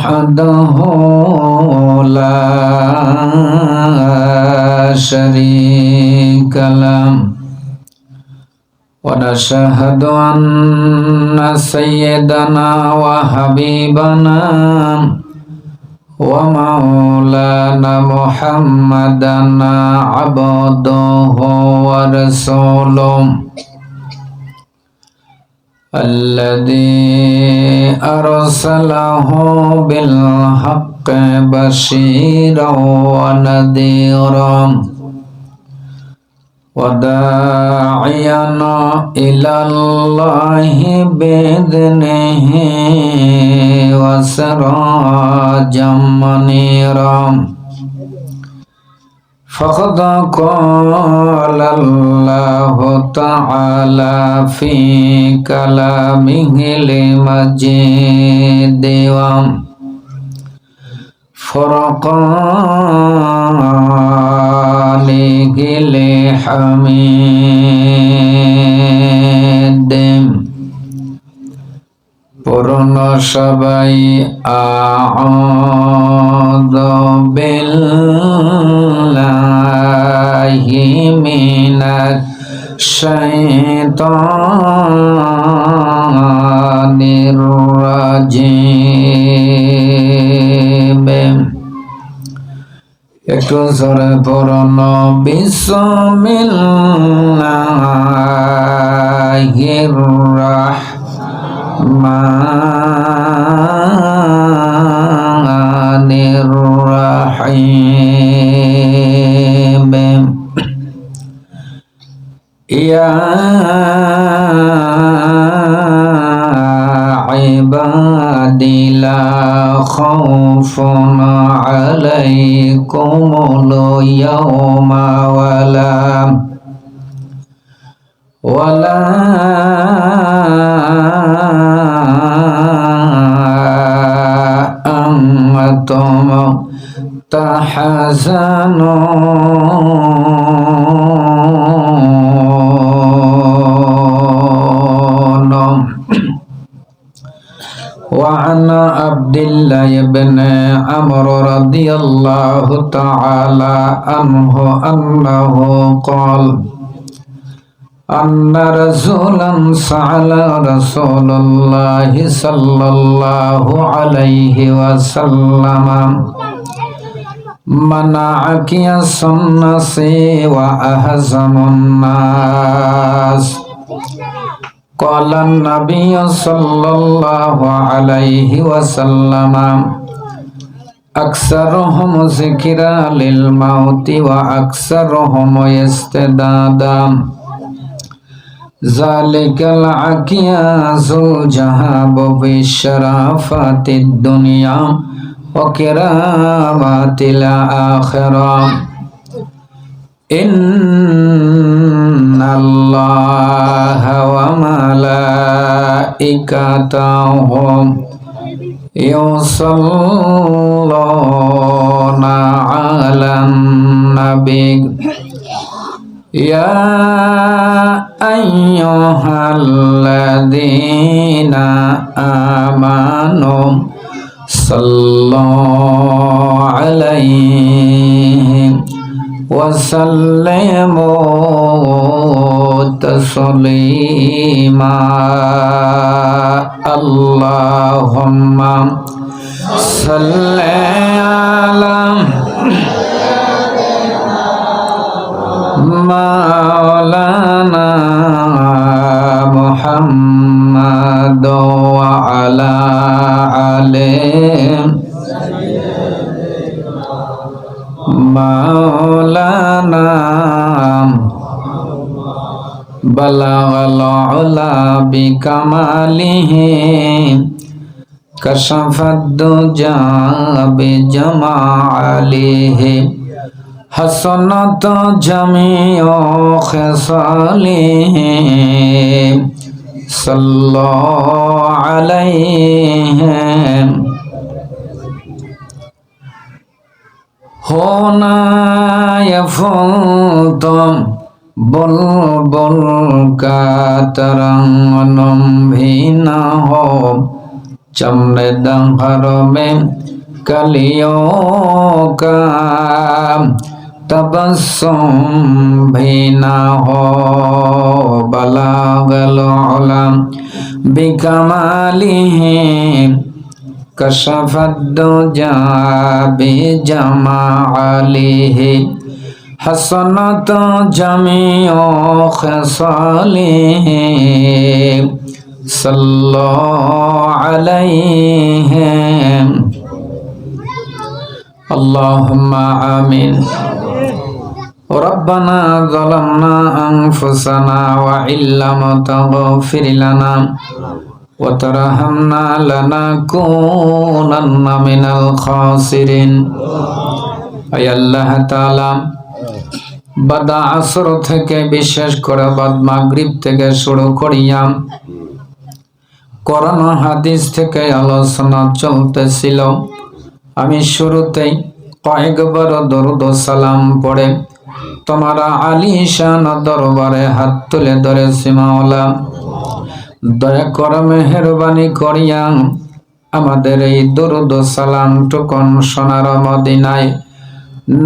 وحده لا شريك له ونشهد أن سيدنا وحبيبنا ومولانا محمدا عبده ورسوله الذي أرسله بالحق بشيرا ونذيرا وداعيا إلى الله بإذنه وسراجا منيرا فقد قال الله تعالى في كلامه المجيد وفرقانه الحميد পূর্ণ সবাই আউযু বিল্লাহি মিনাশ শাইতানির রাজিম একটু জোরে পড়ুন বিসমিল্লাহির রাহমানির রাহিম ইয়া ইবাদি লা খাউফুন আলাইকুমুল ইয়াওমা ওয়ালা أنتم تحزنون وعن عبد الله بن عمرو رضي الله تعالى عنه أنه قال أن رسولا سأل رسول الله صلى الله عليه وسلم من أكيس الناس وأهزم الناس قال النبي صلى الله عليه وسلم أكثرهم ذكرا للموت وأكثرهم استعدادا ذلك العكياز الجهاب بشرافات الدنيا وكرامات الآخرة إن الله وملائكته يصلون على النبي يا أيها الذين آمنوا صلوا عليه وسلموا تسليما اللهم صل على مولانا محمد وعلى آله مولانا بلغ العلا بكماله كشف الدجى بجماله حسنت جميع خصاله صلى عليه هنا يفوتم بلبل کا ترنم بھی نہ ہو चमने दंहर में कलियों का तबस्सुम भी ना हो बलागल उलम बिकमालिही कशफद्दुजा बिजमालिही हसनत जमीओ खसालिही सल्लल्लाहु अलैहि अल्लाहुम्मा आमीन। रब्बना ज़लमना अनफुसना व इल्लम तगफिर लना व तरहमना लनकूनन्ना मिनल खासिरिन। आय अल्लाह ताआला বাদা আসর থেকে বিশেষ করে বাদ মাগরিব থেকে শুরু করিয়া কোরআন হাদিস থেকে আলোচনা চলতেছিল। আমি শুরুতেই কয়েকবার দরুদ ও সালাম পড়ে তোমার আলিশান দরবারে হাত তুলে ধরেছি। মাওলা দয়া করে মেহেরবানি করিয়া আমাদের এই দরুদ ও সালাম টুকুন সোনার মদিনায়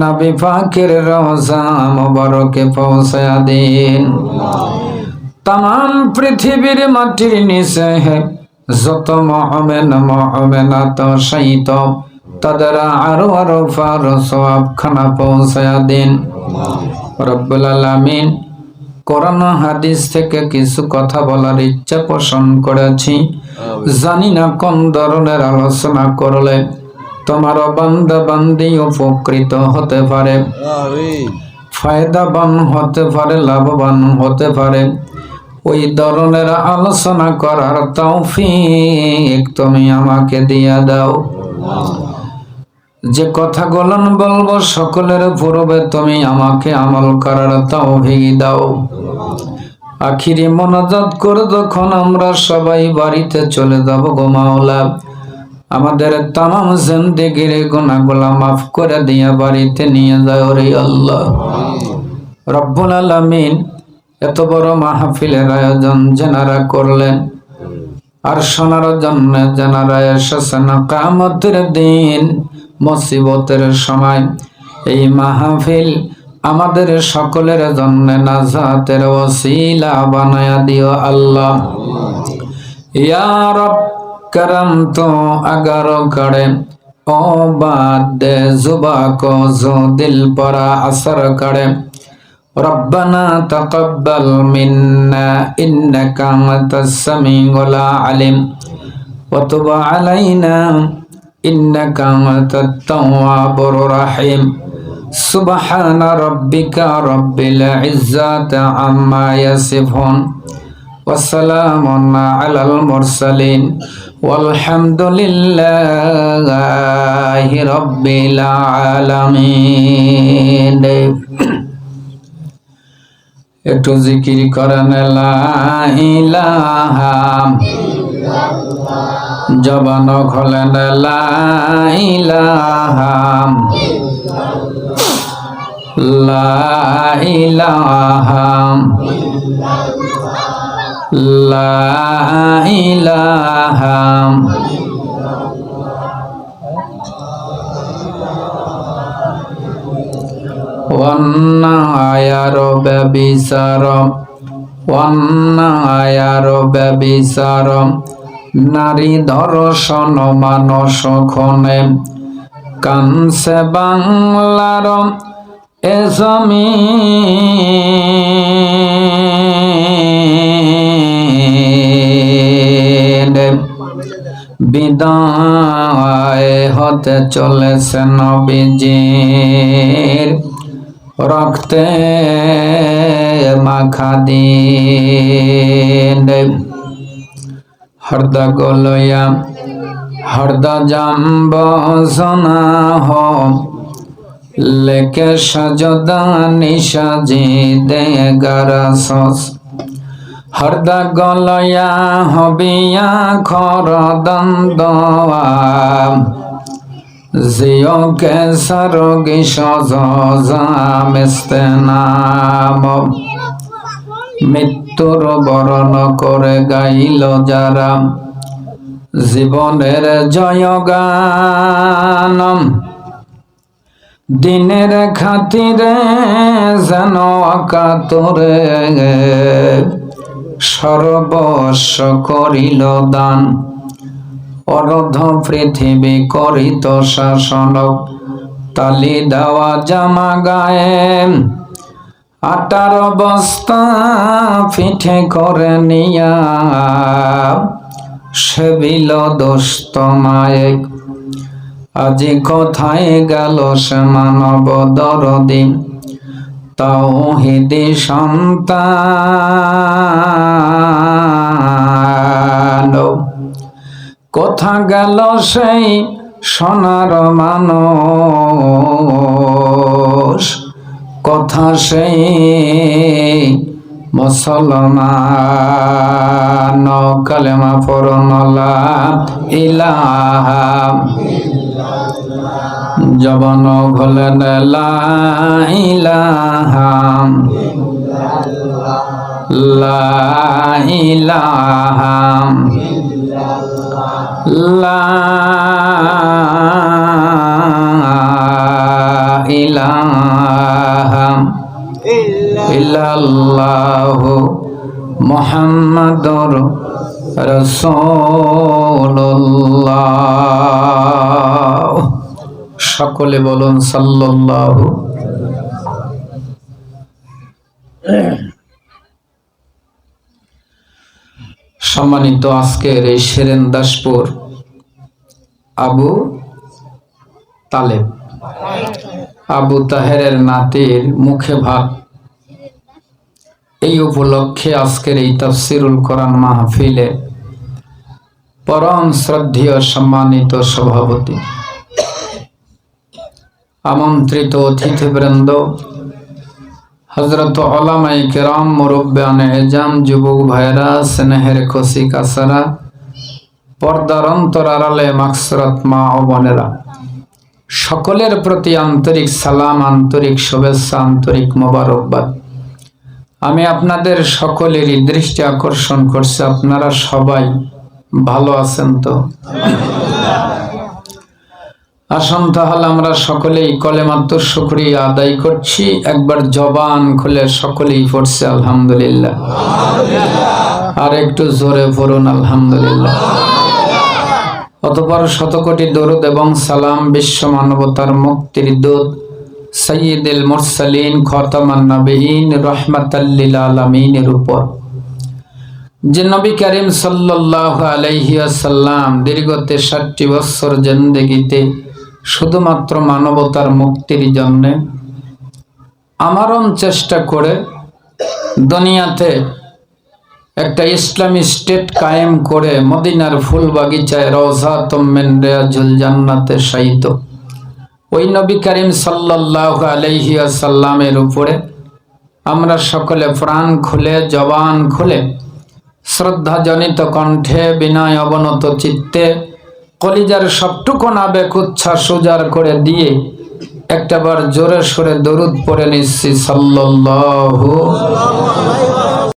নবী পাকের রওজা মুবারকে পৌঁছায়া দিন। तमाम পৃথিবীর মাটির নিচে যত মুমিনাত শহীদ তাদের আরো আরো সওয়াব খানা পৌঁছায়া দিন রব্বুল আলামিন। কোরআন হাদিস থেকে কিছু কথা বলার ইচ্ছা পোষণ করেছি। জানি না কোন ধরনের আলোচনা করলে তোমার বান্দা বান্দি উপকৃত হতে পারে, ফায়দাবান হতে পারে, লাভবান হতে পারে। ওই ধরনের আলোচনা করার তৌফিক তুমি আমাকে দিয়া দাও। যে কথাগুলো বলবো সকলের পূর্বে তুমি আমাকে আমল করার তৌফিক দাও। আখিরি মোনাজাত করে যখন আমরা সবাই বাড়িতে চলে যাব গো মাওলা, আমাদের তামাম জিন্দেগির গুনাহগুলো মাফ করে দিয়া বাড়িতে নিয়ে যাও রে আল্লাহ। রব্বুল আলামিন এত বড় মাহফিলের আয়োজন যারা করলেন আর শোনার জন্য যারা এসেছেন, কিয়ামতের দিন মুসিবতের সময় এই মাহফিল আমাদের সকলের জন্য নাজাতের ওসিলা বানায়া দিও আল্লাহ। ইয়া রব करम तो अगर करे ओ बात दे जुबा को जो दिल पर असर करे। रब्बना तकब्बल मिन्ना इन्नका अंतस समीउल अलीम व तुब अलैना इन्नका अंतत तव्वाबुर रहीम। सुब्हान रब्बिका रब्बिल इज्जति अम्मा यसिफून व सलामुन अलल मुरसलीन वल्हम्दुलिल्लाहि रब्बिल आलामीन। একটু জিকির করেন লা ইলাহা জবান খোলেন লা ইলাহা লা ইলাহা লা ইলাহা ওয়ান্নায়ার ব্যবিচার ওয়ান্নায়ার ব্যবিচার নারী ধর্ষণ মানস খনে কানসে বাংলার এ জমিন বিদায় হতে চলেছে নবীজির রক্তে মাখা দিন। हरदा गोलया हरदा जाम्ब सना हो लेके सजदा निशाजी दे गरसस। हरदा गोलया हबिया खर दंदवा जियो के सरोगी सजा मेस्तेनाम। মৃত্যুর বরণ করে গাইল যারা জীবনের জয়গান দিনের খাতিরে যেন অকাতরে সর্বস্ব করিল দান অর্ধ পৃথিবী করিত শাসন তালি দেওয়া জামা গায়ে আটার বস্তা পিঠে করে নিয়া সেবিল দোস্ত মায়ে আজি কোথায় গেল সে মানব দরদি তাওহীদি সন্তান কোথা গেল সেই সোনার মানুষ কথা সেই মুসলমান কালেমা পড়ুন লা ইলাহা জবান খোলেন লা ইলাহা লা ইলাহা লা ইলাহা ইল্লাল্লাহু মুহাম্মাদুর রাসূলুল্লাহ। সকলে বলুন সাল্লাল্লাহু। সম্মানিত আজকের এই সেরেন্দাসপুর আবু তালেব আবু তাহেরের নাতির মুখে ভাত, এই উপলক্ষে আজকের এই তাফসিরুল কোরআন মাহফিলে পরম শ্রদ্ধেয় সম্মানিত সভাপতি, আমন্ত্রিত অতিথিবৃন্দ, হযরত উলামায়ে কেরাম, মুরব্বিয়ানে এজাম, যুবক ভাইরা, স্নেহের খুশি কাছারা, পর্দার অন্তরালে মাগফিরাত মা ও বোনেরা, সকলের প্রতি আন্তরিক সালাম, আন্তরিক শুভেচ্ছা, আন্তরিক মোবারকবাদ। আমি আপনাদের সকলেরই দৃষ্টি আকর্ষণ করছি, আপনারা সবাই ভালো আছেন তো? আসুন তাহলে আমরা সকলেই কলেমাতুর শুকরিয়া আদায় করছি। একবার জবান খুলে সকলেই পড়ছে আলহামদুলিল্লাহ, আর একটু জোরে পড়ুন আলহামদুলিল্লাহ। অতঃপর শতকোটি দরুদ এবং সালাম বিশ্ব মানবতার মুক্তির দূত সাইয়্যিদুল মুরসালিন খাতামান নবিয়্যিন রাহমাতাল লিল আলামিনের উপর, যে নবী করিম সাল্লাল্লাহু আলাইহি ওয়াসাল্লাম দীর্ঘ 63 বছর জিন্দেগিতে শুধুমাত্র মানবতার মুক্তির জন্য আমারণ চেষ্টা করে দুনিয়াতে একটা ইসলামী স্টেট কায়েম করে মদিনার ফুল বাগিচায় রওজাতুম মিন রিয়াজুল জান্নাতে শায়িত ওই নবী করিম সাল্লাল্লাহু আলাইহি ওয়াসাল্লামের উপরে আমরা সকলে প্রাণ খুলে জবান খুলে শ্রদ্ধাজনিত কণ্ঠে বিনয় অবনত চিত্তে কলিজার সবটুকু আবেগ উচ্ছ্বাস উজাড় করে দিয়ে একটাবার জোরে সোরে দরুদ পড়ে নিচ্ছি সাল্লাল্লাহু